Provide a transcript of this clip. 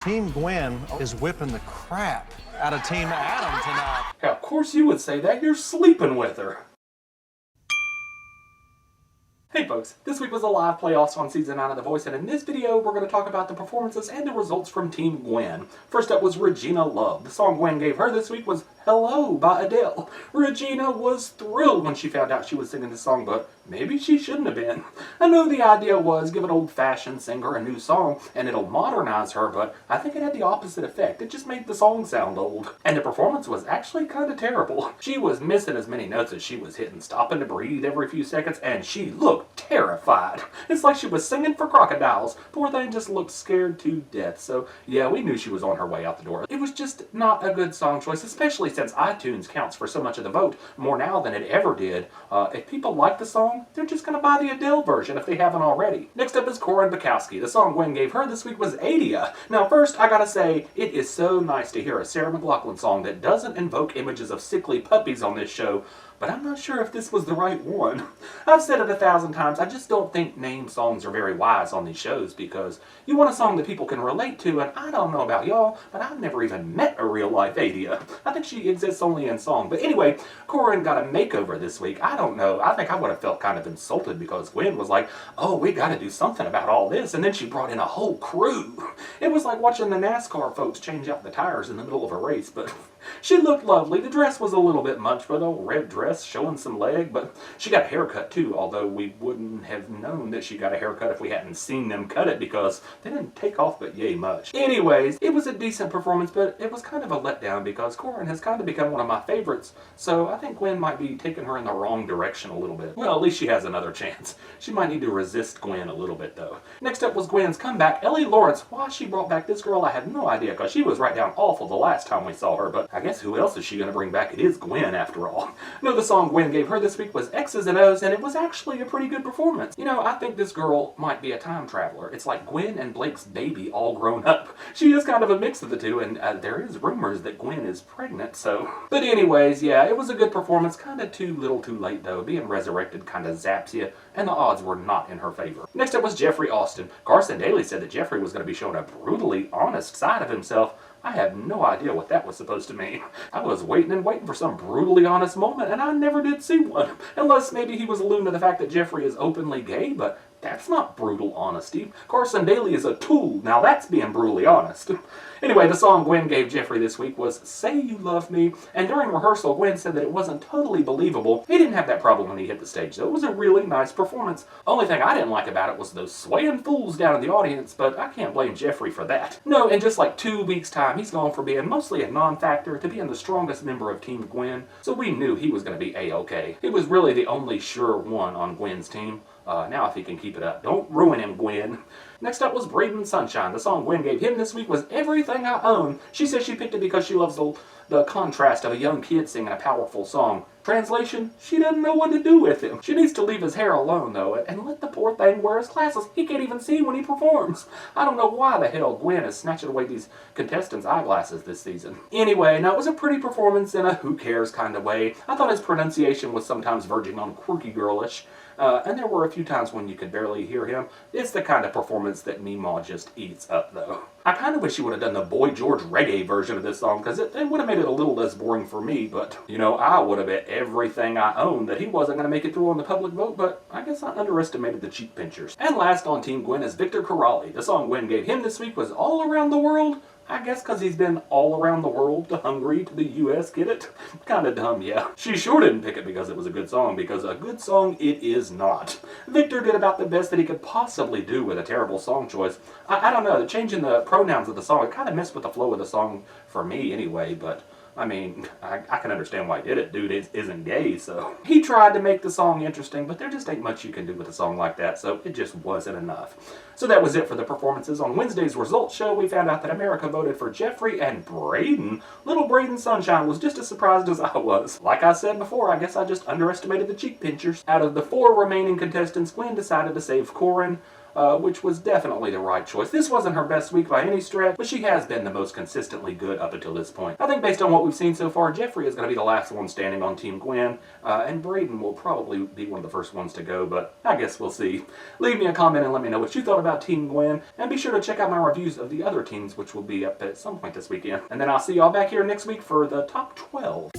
Team Gwen is whipping the crap out of Team Adam tonight. Yeah, of course you would say that. You're sleeping with her. Hey folks, this week was the live playoffs on Season 9 of The Voice, and in this video we're going to talk about the performances and the results from Team GWEN. First up was Regina Love. The song GWEN gave her this week was Hello by Adele. Regina was thrilled when she found out she was singing this song, but maybe she shouldn't have been. I know the idea was give an old-fashioned singer a new song and it'll modernize her, but I think it had the opposite effect. It just made the song sound old. And the performance was actually kind of terrible. She was missing as many notes as she was hitting, stopping to breathe every few seconds, and she looked terrified. It's like she was singing for crocodiles. Poor thing just looked scared to death. So yeah, we knew she was on her way out the door. It was just not a good song choice, especially since iTunes counts for so much of the vote, more now than it ever did. If people like the song, they're just going to buy the Adele version if they haven't already. Next up is Korin Bukowski. The song GWEN gave her this week was Adia. Now first, I gotta say, it is so nice to hear a Sarah McLachlan song that doesn't invoke images of sickly puppies on this show, but I'm not sure if this was the right one. I've said it 1,000 times, I just don't think name songs are very wise on these shows because you want a song that people can relate to, and I don't know about y'all, but I've never even met a real-life Adia. I think she exists only in song. But anyway, Korin got a makeover this week. I don't know, I think I would have felt kind of insulted because GWEN was like, oh, we gotta do something about all this, and then she brought in a whole crew. It was like watching the NASCAR folks change out the tires in the middle of a race, but she looked lovely. The dress was a little bit much for the old red dress, showing some leg, but she got a haircut too, although we wouldn't have known that she got a haircut if we hadn't seen them cut it because they didn't take off but yay much. Anyways, it was a decent performance, but it was kind of a letdown because Korin has kind of become one of my favorites, so I think GWEN might be taking her in the wrong direction a little bit. Well, at least she has another chance. She might need to resist GWEN a little bit though. Next up was GWEN's comeback, Ellie Lawrence. Why she brought back this girl, I had no idea because she was right down awful the last time we saw her, but I guess who else is she going to bring back? It is GWEN after all. No, the song GWEN gave her this week was X's and O's, and it was actually a pretty good performance. You know, I think this girl might be a time traveler. It's like GWEN and Blake's baby all grown up. She is kind of a mix of the two, and there is rumors that GWEN is pregnant, so. But anyways, yeah, it was a good performance. Kind of too little too late though. Being resurrected kind of zaps you, and the odds were not in her favor. Next up was Jeffery Austin. Carson Daly said that Jeffery was going to be showing a brutally honest side of himself. I have no idea what that was supposed to mean. I was waiting and waiting for some brutally honest moment, and I never did see one. Unless maybe he was alluding to the fact that Jeffery is openly gay, but that's not brutal honesty. Carson Daly is a tool. Now that's being brutally honest. Anyway, the song GWEN gave Jeffery this week was Say You Love Me, and during rehearsal, GWEN said that it wasn't totally believable. He didn't have that problem when he hit the stage, though. It was a really nice performance. Only thing I didn't like about it was those swaying fools down in the audience, but I can't blame Jeffery for that. No, in just like 2 weeks' time, he's gone from being mostly a non-factor to being the strongest member of Team GWEN, so we knew he was going to be A-okay. He was really the only sure one on GWEN's team. Now if he can keep it up. Don't ruin him, GWEN. Next up was Braiden Sunshine. The song GWEN gave him this week was Everything I Own. She says she picked it because she loves the contrast of a young kid singing a powerful song. Translation, she doesn't know what to do with him. She needs to leave his hair alone though, and let the poor thing wear his glasses. He can't even see when he performs. I don't know why the hell GWEN is snatching away these contestants' eyeglasses this season. Anyway, no, it was a pretty performance in a who cares kind of way. I thought his pronunciation was sometimes verging on quirky girlish. And there were a few times when you could barely hear him. It's the kind of performance that Meemaw just eats up, though. I kind of wish he would have done the Boy George reggae version of this song, because it would have made it a little less boring for me, but, you know, I would have bet everything I own that he wasn't going to make it through on the public vote, but I guess I underestimated the cheek pinchers. And last on Team GWEN is Viktor Kirally. The song GWEN gave him this week was All Around the World. I guess because he's been all around the world, to Hungary, to the US, get it? Kinda dumb, yeah. She sure didn't pick it because it was a good song, because a good song it is not. Viktor did about the best that he could possibly do with a terrible song choice. I don't know, changing the pronouns of the song, it kind of messed with the flow of the song for me anyway, but I mean, I can understand why he did it. Dude isn't gay, so. He tried to make the song interesting, but there just ain't much you can do with a song like that, so it just wasn't enough. So that was it for the performances. On Wednesday's results show, we found out that America voted for Jeffery and Braiden. Little Braiden Sunshine was just as surprised as I was. Like I said before, I guess I just underestimated the cheek pinchers. Out of the 4 remaining contestants, GWEN decided to save Korin. which was definitely the right choice. This wasn't her best week by any stretch, but she has been the most consistently good up until this point. I think based on what we've seen so far, Jeffery is going to be the last one standing on Team GWEN, and Braiden will probably be one of the first ones to go, but I guess we'll see. Leave me a comment and let me know what you thought about Team GWEN, and be sure to check out my reviews of the other teams, which will be up at some point this weekend. And then I'll see y'all back here next week for the top 12.